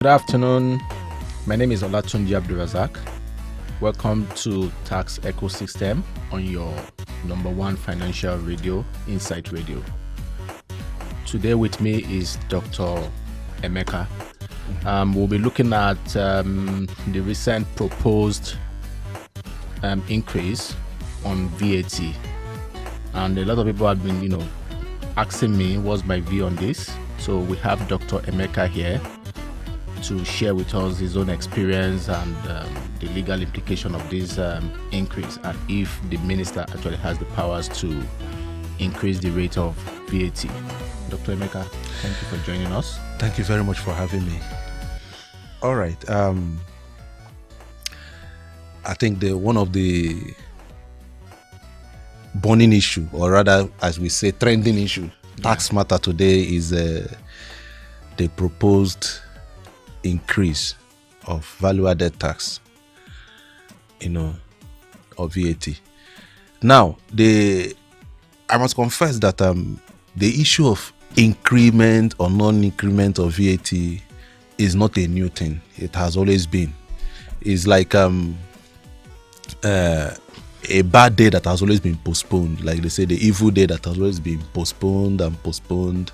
Good afternoon. My name is Olatunji Abdulrazak. Welcome to Tax Ecosystem on your number one financial radio, Insight Radio. Today with me is Dr. Emeka. We'll be looking at the recent proposed increase on VAT. And a lot of people have been, asking me what's my view on this. So we have Dr. Emeka here to share with us his own experience and the legal implication of this increase, and if the minister actually has the powers to increase the rate of VAT. Dr. Emeka, thank you for joining us. Thank you very much for having me. All right. I think one of the burning issue, or rather, as we say, trending issue, tax matter today is the proposed increase of value-added tax, of VAT. Now, I must confess that the issue of increment or non-increment of VAT is not a new thing. It has always been. It's like a bad day that has always been postponed. Like they say, the evil day that has always been postponed and postponed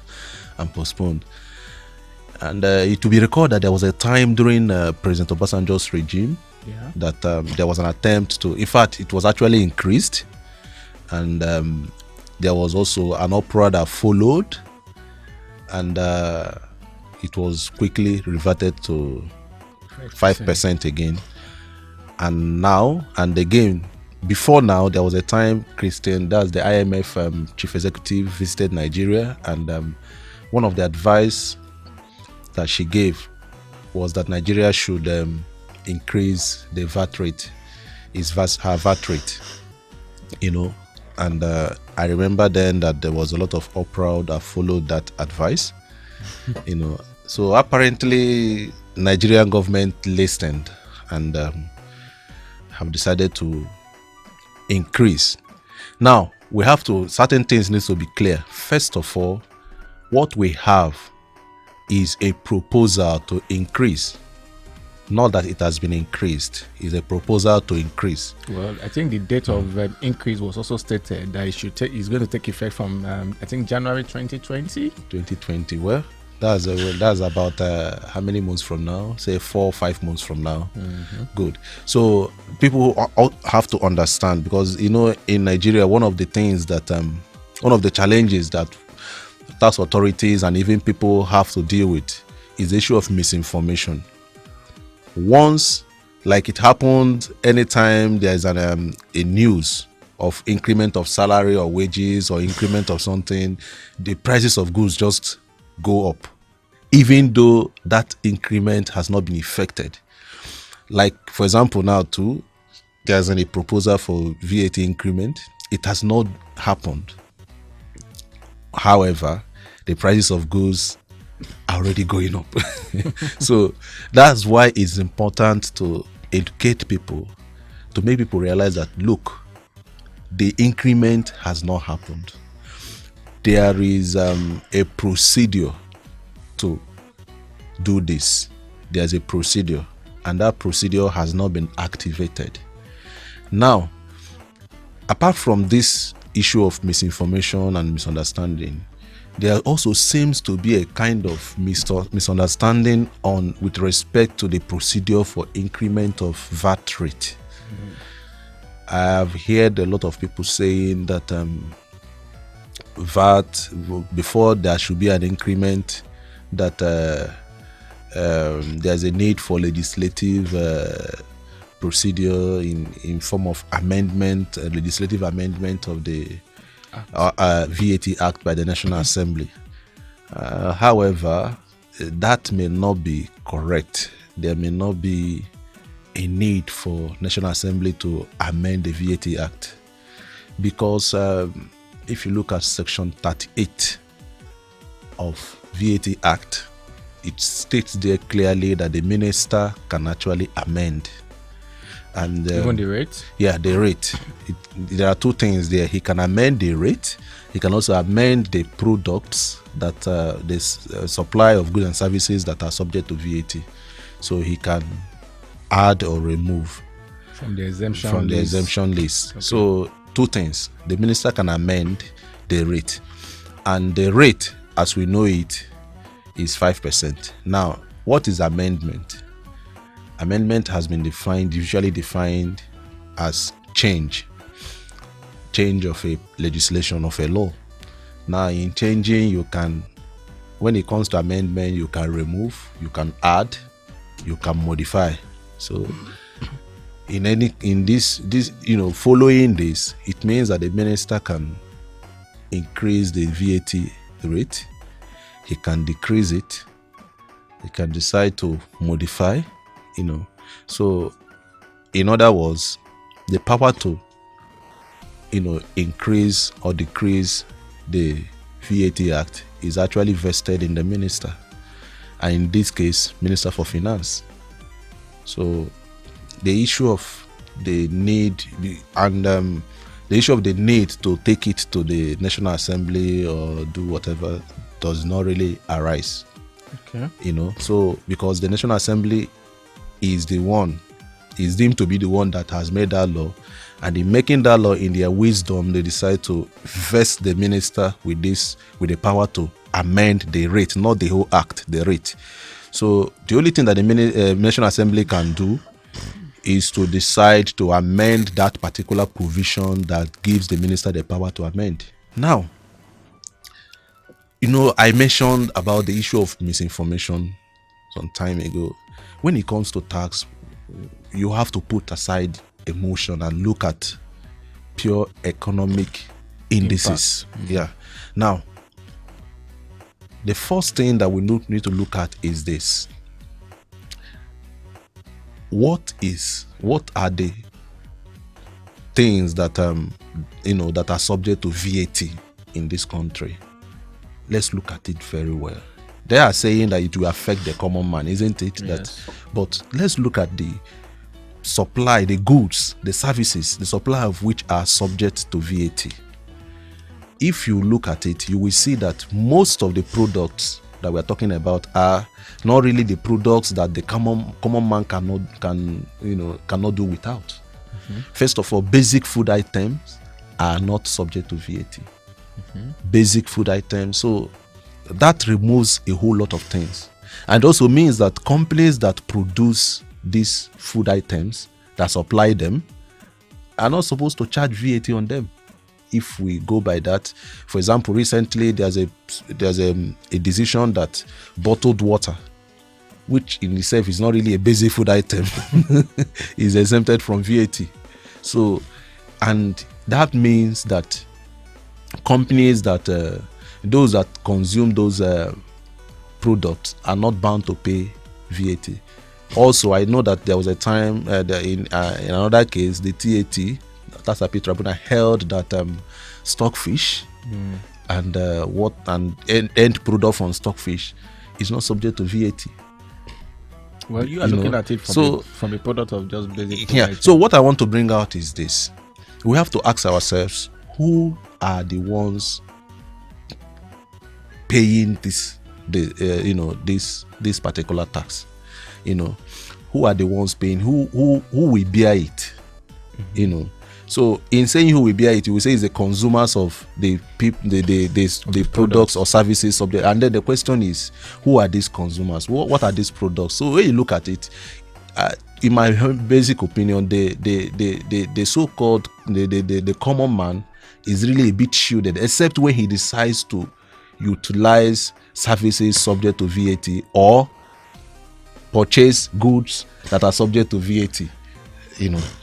and postponed. And it will be recalled that there was a time during President Obasanjo's regime that there was an attempt to, in fact, it was actually increased. And there was also an uproar that followed. And it was quickly reverted to 5% again. And now, and again, before now, there was a time that's the IMF chief executive, visited Nigeria. And one of the advice that she gave was that Nigeria should increase the VAT rate, her VAT rate, and I remember then that there was a lot of uproar that followed that advice, So apparently, Nigerian government listened and have decided to increase. Now, certain things need to be clear. First of all, what we have is a proposal to increase. Not that it has been increased. It's a proposal to increase. Well, I think the date of increase was also stated that it's going to take effect from, January 2020. 2020. Well, that's about how many months from now? Say 4 or 5 months from now. Mm-hmm. Good. So people have to understand, because in Nigeria, one of the challenges that tax authorities and even people have to deal with is the issue of misinformation. Once, like it happened anytime there's a news of increment of salary or wages or increment of something, the prices of goods just go up, even though that increment has not been effected. Like, for example, now too, there's a proposal for VAT increment. It has not happened. However, the prices of goods are already going up. So that's why it's important to educate people, to make people realize that, look, the increment has not happened. There is a procedure to do this. There's a procedure, and that procedure has not been activated. Now, apart from this issue of misinformation and misunderstanding, there also seems to be a kind of misunderstanding with respect to the procedure for increment of VAT rate. I have heard a lot of people saying that VAT, before there should be an increment, that there's a need for legislative procedure in form of legislative amendment of the VAT Act by the National Assembly. However, that may not be correct. There may not be a need for National Assembly to amend the VAT Act, because if you look at Section 38 of VAT Act, it states there clearly that the minister can actually amend. And Even the rate? yeah, the rate. There are two things there. He can amend the rate. He can also amend the products that this supply of goods and services that are subject to VAT. So he can add or remove from the exemption list. Okay. So two things. The minister can amend the rate, and the rate, as we know it, is 5%. Now, what is amendment? Amendment has been usually defined as change of a legislation, of a law. Now, in changing, you can, when it comes to amendment, you can remove, you can add, you can modify. So in this following this, it means that the minister can increase the VAT rate, he can decrease it, he can decide to modify, So in other words, the power to increase or decrease the VAT Act is actually vested in the minister, and in this case, Minister for Finance. So the issue of the need to take it to the National Assembly or do whatever does not really arise. Okay. So because the National Assembly is deemed to be the one that has made that law, and in making that law, in their wisdom, they decide to vest the minister with the power to amend the rate, not the whole act, the rate. So the only thing that the National Assembly can do is to decide to amend that particular provision that gives the minister the power to amend. Now, I mentioned about the issue of misinformation some time ago. When it comes to tax, you have to put aside emotion and look at pure economic indices. Yeah. Now, the first thing that we need to look at is this. What are the things that that are subject to VAT in this country? Let's look at it very well. They are saying that it will affect the common man, isn't it? Yes. But let's look at the supply, the goods, the services, the supply of which are subject to VAT. If you look at it, you will see that most of the products that we're talking about are not really the products that the common man cannot do without. Mm-hmm. First of all, basic food items are not subject to VAT. Mm-hmm. Basic food items. So that removes a whole lot of things. And also means that companies that produce these food items, that supply them, are not supposed to charge VAT on them. If we go by that, for example, recently there's a decision that bottled water, which in itself is not really a basic food item, is exempted from VAT. So, and that means that companies that those that consume those products are not bound to pay VAT. Also, I know that there was a time in another case, the TAT, that's a tribunal, held that stockfish and end product from stockfish is not subject to VAT. Well, you are looking at it from a product of just basic. Yeah. So what I want to bring out is this: we have to ask ourselves, who are the ones paying this particular tax? Who are the ones paying? Who will bear it? Mm-hmm. So in saying who will bear it, you will say it's the consumers of the products or services subject. And then the question is, who are these consumers? What are these products? So when you look at it, in my basic opinion, the so-called the common man is really a bit shielded, except when he decides to utilize services subject to VAT or purchase goods that are subject to VAT.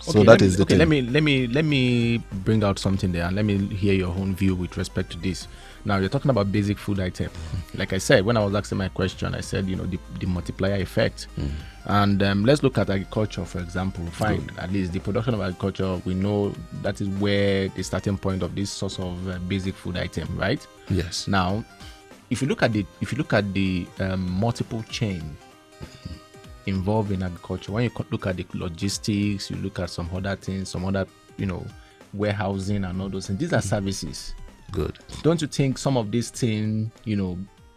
So that is the thing. Let me bring out something there, and let me hear your own view with respect to this. Now, you're talking about basic food item. Like I said, when I was asking my question, I said, the multiplier effect. And let's look at agriculture, for example. Fine, at least the production of agriculture, we know that is where the starting point of this source of basic food item, right? Yes. Now, if you look at the multiple chain, involved in agriculture, when you look at the logistics, you look at some other things, some other, warehousing and all those things, these are services. Good. Don't you think some of these things,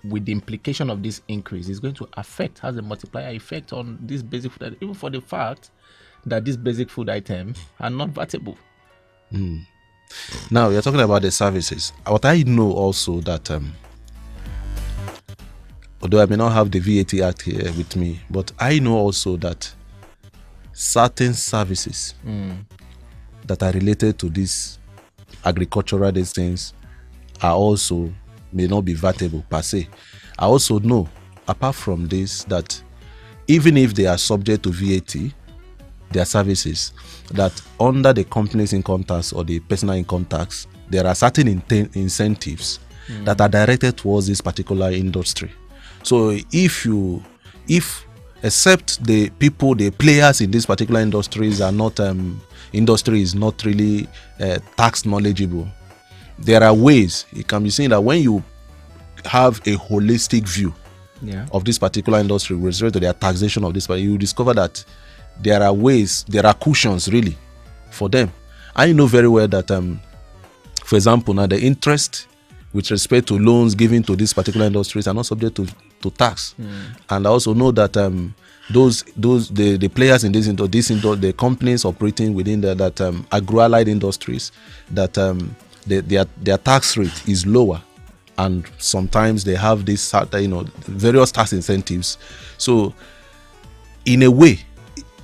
with the implication of this increase, is going to has a multiplier effect on this basic food, even for the fact that these basic food items are not vatable? Now you're talking about the services. What I know also that although I may not have the VAT Act here with me, but I know also that certain services that are related to these agricultural things are also may not be vatable per se. I also know, apart from this, that even if they are subject to VAT, their services, that under the company's income tax or the personal income tax, there are certain incentives that are directed towards this particular industry. So if except the players in these particular industries are not industry is not really tax knowledgeable, there are ways it can be seen that when you have a holistic view of this particular industry with respect to their taxation of this, you discover that there are ways, there are cushions really for them. I know very well that for example, now the interest with respect to loans given to these particular industries are not subject to tax. And I also know that the players in the companies operating within that agro-allied industries, that their tax rate is lower, and sometimes they have this various tax incentives. So in a way,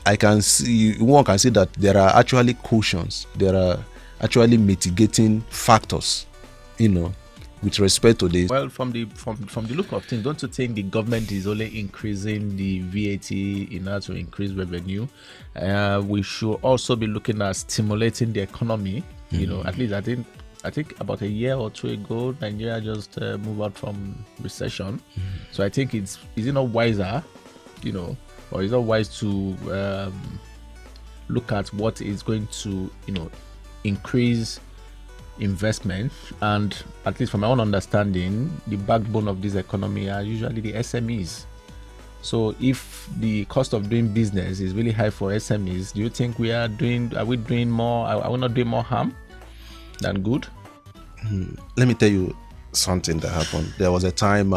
one can see that there are actually cushions, there are actually mitigating factors, with respect to this. Well, from the look of things, don't you think the government is only increasing the VAT in order to increase revenue? We should also be looking at stimulating the economy. At least I think about a year or two ago, Nigeria just moved out from recession. So I think is it not wiser, or is it not wise to look at what is going to, increase investment? And at least from my own understanding, the backbone of this economy are usually the SMEs. So if the cost of doing business is really high for SMEs, do you think are we doing more? Are we not doing more harm than good? Let me tell you something that happened. There was a time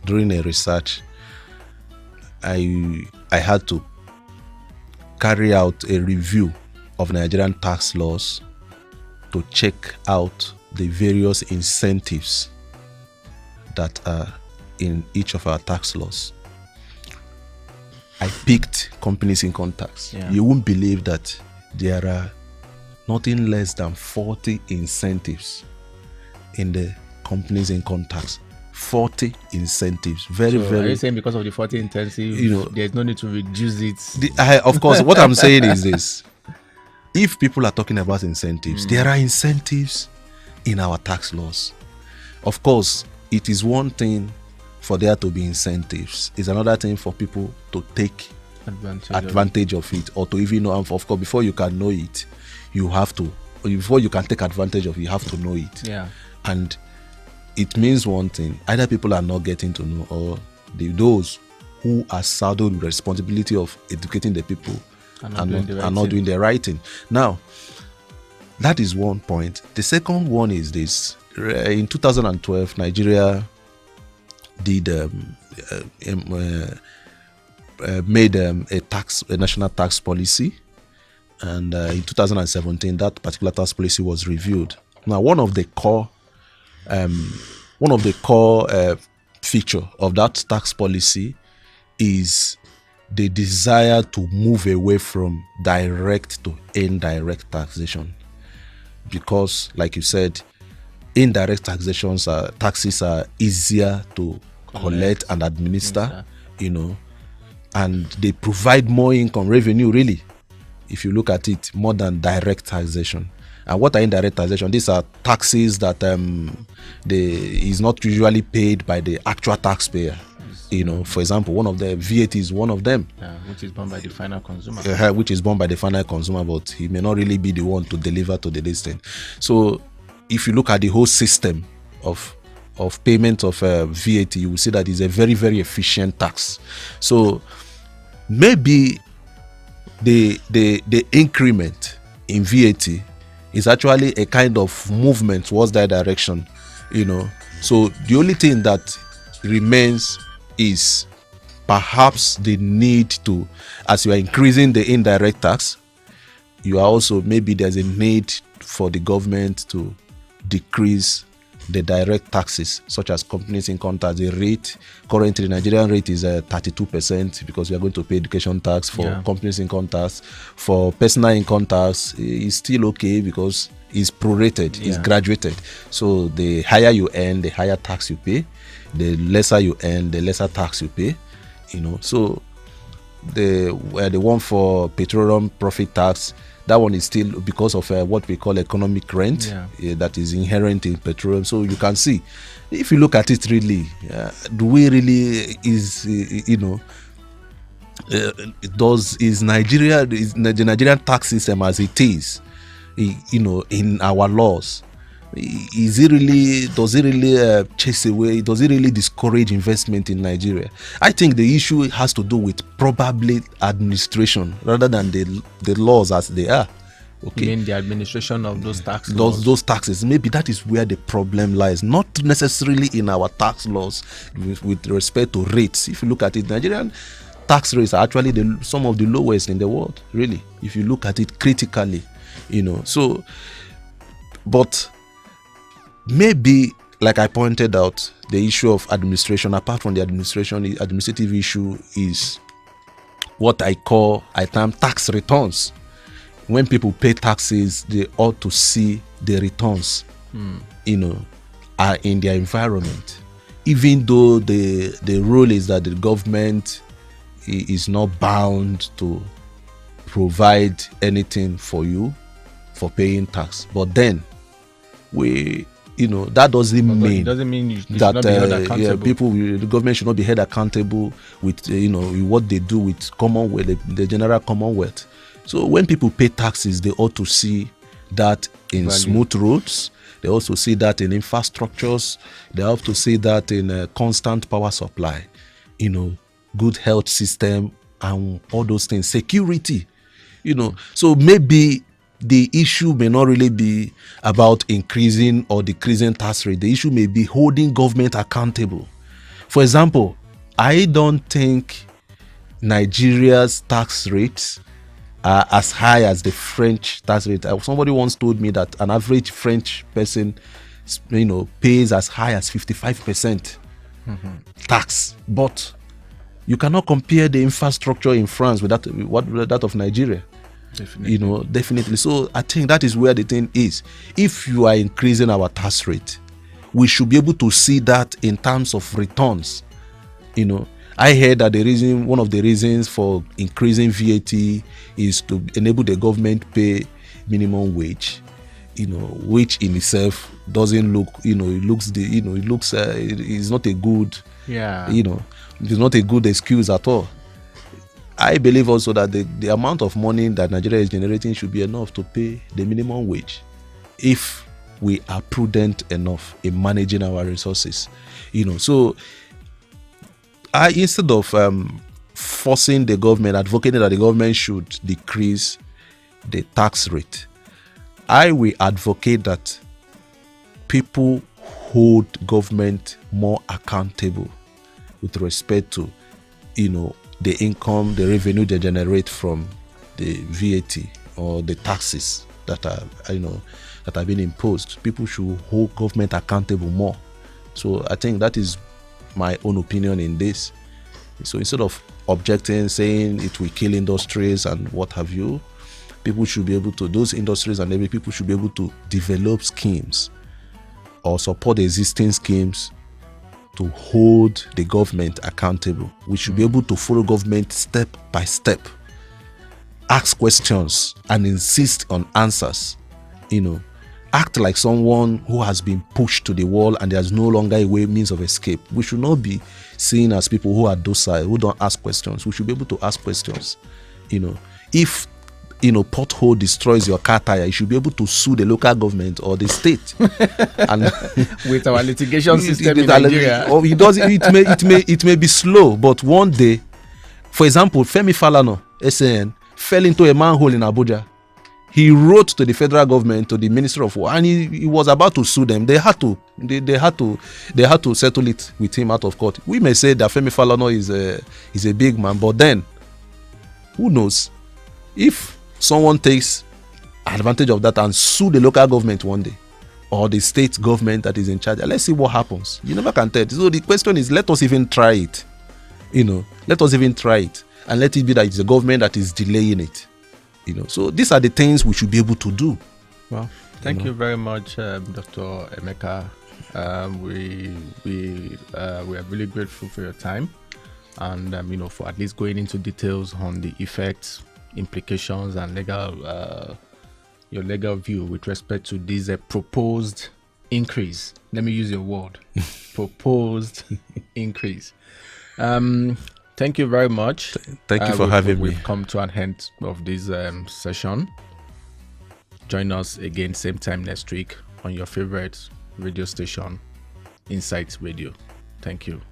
during a research, I had to carry out a review of Nigerian tax laws to check out the various incentives that are in each of our tax laws. I picked companies income tax. You won't believe that there are nothing less than 40 incentives in the company's income tax. 40 incentives. Very. Are you saying because of the 40 incentives, there's no need to reduce it? Of course, what I'm saying is this. If people are talking about incentives, there are incentives in our tax laws. Of course, it is one thing for there to be incentives. It's another thing for people to take advantage of it, or to even know. Of course, before you can know it, you have to. Before you can take advantage of it, you have to know it. And it means one thing: either people are not getting to know, or those who are saddled with the responsibility of educating the people are not doing the right thing. Now, that is one point. The second one is this: in 2012, Nigeria did made a national tax policy, and in 2017, that particular tax policy was reviewed. Now, one of the core feature of that tax policy is the desire to move away from direct to indirect taxation, because, like you said, indirect taxes are easier to collect and administer, and they provide more income revenue, really, if you look at it, more than direct taxation. And what are indirect taxation? These are taxes that is not usually paid by the actual taxpayer. For example, one of the VAT is one of them, which is borne by the final consumer. Which is borne by the final consumer, but he may not really be the one to deliver to the listing. So, if you look at the whole system of payment of VAT, you will see that it's a very, very efficient tax. So maybe the increment in VAT is actually a kind of movement towards that direction, So the only thing that remains is perhaps the need to, as you are increasing the indirect tax, you are also, maybe there's a need for the government to decrease the direct taxes, such as companies income tax. The rate, currently the Nigerian rate is 32%, because we are going to pay education tax. For companies income tax, for personal income tax is still okay because it's prorated, it's graduated. So the higher you earn, the higher tax you pay. The lesser you earn, the lesser tax you pay. So the one for petroleum profit tax, that one is still because of what we call economic rent that is inherent in petroleum. So you can see, if you look at it really, the way really is, is Nigeria, is the Nigerian tax system as it is, in our laws, does it really chase away, does it really discourage investment in Nigeria? I think the issue has to do with probably administration rather than the laws as they are. Okay. You mean the administration of those tax laws? Those taxes. Maybe that is where the problem lies, not necessarily in our tax laws with respect to rates. If you look at it, Nigerian tax rates are actually some of the lowest in the world, really, if you look at it critically, So, but maybe, like I pointed out, the issue of administration, apart from the administrative issue, is what I term tax returns. When people pay taxes, they ought to see the returns, are in their environment. Even though the rule is that the government is not bound to provide anything for you for paying tax, but then that doesn't mean that the government should not be held accountable with what they do with Commonwealth, the general Commonwealth. So when people pay taxes, they ought to see that in smooth roads. They also see that in infrastructures. They have to see that in a constant power supply, good health system, and all those things, security. So maybe the issue may not really be about increasing or decreasing tax rate. The issue may be holding government accountable. For example, I don't think Nigeria's tax rates are as high as the French tax rate. Somebody once told me that an average French person, pays as high as 55% tax. But you cannot compare the infrastructure in France with that of Nigeria. Definitely. Definitely. So I think that is where the thing is. If you are increasing our tax rate, we should be able to see that in terms of returns. I heard that one of the reasons for increasing VAT is to enable the government pay minimum wage, which in itself doesn't look, it's not a good, it's not a good excuse at all. I believe also that the amount of money that Nigeria is generating should be enough to pay the minimum wage if we are prudent enough in managing our resources. So instead of forcing the government, advocating that the government should decrease the tax rate, I will advocate that people hold government more accountable with respect to, the income, the revenue they generate from the VAT or the taxes that are being imposed. People should hold government accountable more. So I think that is my own opinion in this. So instead of objecting, saying it will kill industries and what have you, people should be able to, those industries and every people should be able to develop schemes or support the existing schemes to hold the government accountable. We should be able to follow government step by step, ask questions and insist on answers, act like someone who has been pushed to the wall and there's no longer a means of escape. We should not be seen as people who are docile, who don't ask questions. We should be able to ask questions. If pothole destroys your car tire, you should be able to sue the local government or the state. And with our litigation system in Nigeria, or it may be slow, but one day, for example, Femi Falana, SAN, fell into a manhole in Abuja. He wrote to the federal government, to the Ministry of War, and he was about to sue them. They had to settle it with him out of court. We may say that Femi Falana is a big man, but then who knows if someone takes advantage of that and sue the local government one day, or the state government that is in charge. Let's see what happens. You never can tell. So the question is, let us even try it. Let us even try it, and let it be that it's the government that is delaying it. So these are the things we should be able to do. Well, thank you very much, Dr. Emeka. We are really grateful for your time, and for at least going into details on the effects, implications, and your legal view with respect to this proposed increase. Let me use your word, proposed increase. Thank you very much. Thank you for having me. We've come to an end of this session. Join us again same time next week on your favorite radio station, Insights Radio. Thank you.